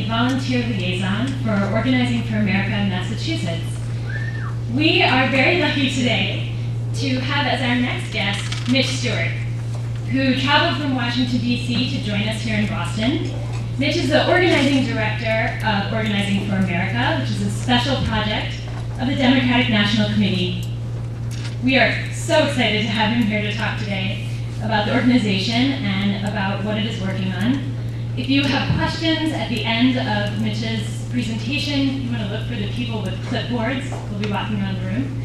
the volunteer liaison for Organizing for America in Massachusetts. We are very lucky today to have as our next guest Mitch Stewart, who traveled from Washington, D.C. to join us here in Boston. Mitch is the organizing director of Organizing for America, which is a special project of the Democratic National Committee. We are so excited to have him here to talk today about the organization and about what it is working on. If you have questions at the end of Mitch's presentation, you want to look for the people with clipboards. We'll be walking around the room.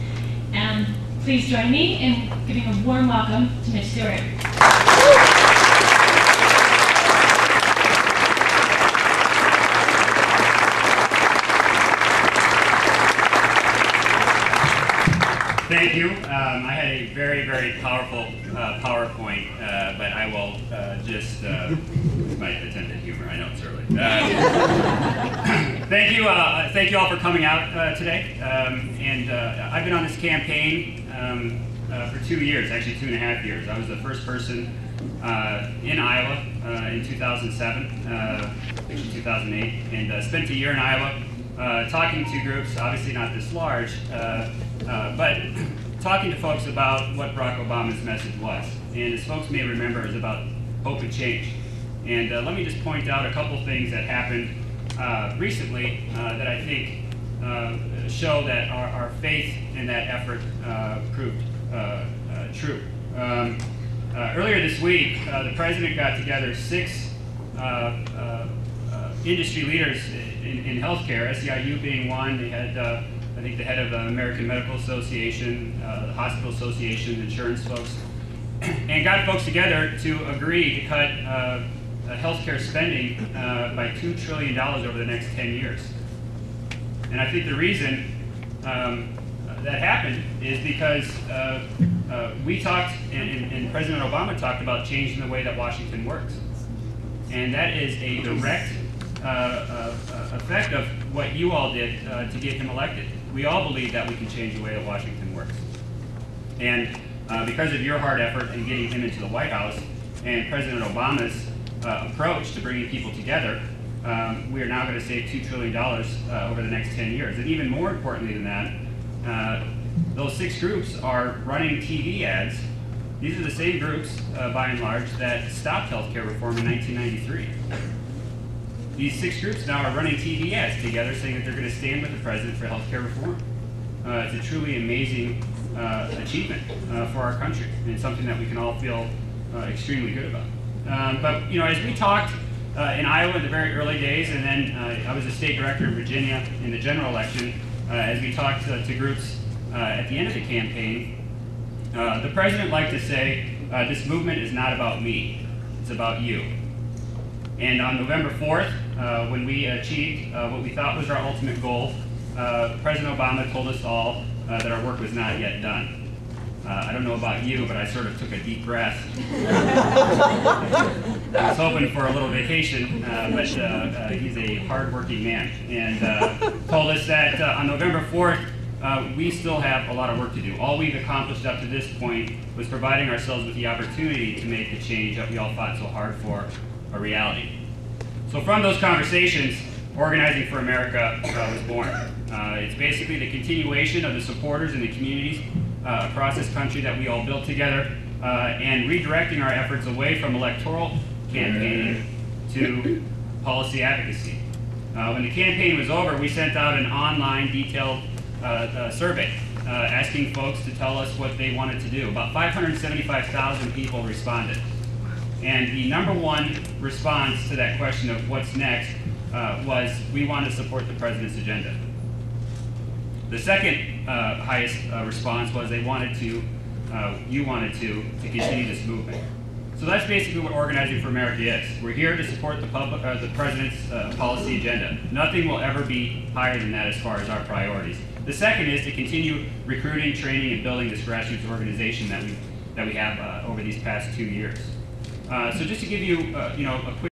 And please join me in giving a warm welcome to Mitch Stewart. Thank you. I had a very, very powerful PowerPoint, but I will just my attempt at humor. I know it's early. Thank you all for coming out today. I've been on this campaign for 2 years, actually 2.5 years. I was the first person in Iowa in 2007, actually 2008, and spent a year in Iowa talking to groups, obviously not this large, but talking to folks about what Barack Obama's message was. And as folks may remember, it's about hope and change. And let me just point out a couple things that happened recently that I think show that our faith in that effort proved true. Earlier this week, the president got together 6 industry leaders in healthcare, SEIU being one. They had I think the head of the American Medical Association, the Hospital Association, insurance folks, and got folks together to agree to cut healthcare spending by $2 trillion over the next 10 years. And I think the reason that happened is because we talked, and President Obama talked about changing the way that Washington works. And that is a direct effect of what you all did to get him elected. We all believe that we can change the way that Washington works. And because of your hard effort in getting him into the White House and President Obama's approach to bringing people together, we are now going to save $2 trillion over the next 10 years. And even more importantly than that, those 6 groups are running TV ads. These are the same groups, by and large, that stopped healthcare reform in 1993. These 6 groups now are running TV ads together saying that they're going to stand with the president for healthcare reform. It's a truly amazing achievement for our country, and something that we can all feel extremely good about. But you know, as we talked in Iowa in the very early days, and then I was a state director in Virginia in the general election, as we talked to groups at the end of the campaign, the president liked to say, this movement is not about me, it's about you. And on November 4th, when we achieved what we thought was our ultimate goal, President Obama told us all that our work was not yet done. I don't know about you, but I sort of took a deep breath. I was hoping for a little vacation, but he's a hard-working man, and told us that on November 4th, we still have a lot of work to do. All we've accomplished up to this point was providing ourselves with the opportunity to make the change that we all fought so hard for a reality. So from those conversations, Organizing for America was born. It's basically the continuation of the supporters in the communities across this country that we all built together, and redirecting our efforts away from electoral campaigning to policy advocacy. When the campaign was over, we sent out an online detailed survey asking folks to tell us what they wanted to do. About 575,000 people responded. And the #1 response to that question of what's next was, we want to support the president's agenda. The second highest response was they wanted to, you wanted to continue this movement. So that's basically what Organizing for America is. We're here to support the president's policy agenda. Nothing will ever be higher than that as far as our priorities. The second is to continue recruiting, training, and building this grassroots organization that we have over these past 2 years. So just to give you, a quick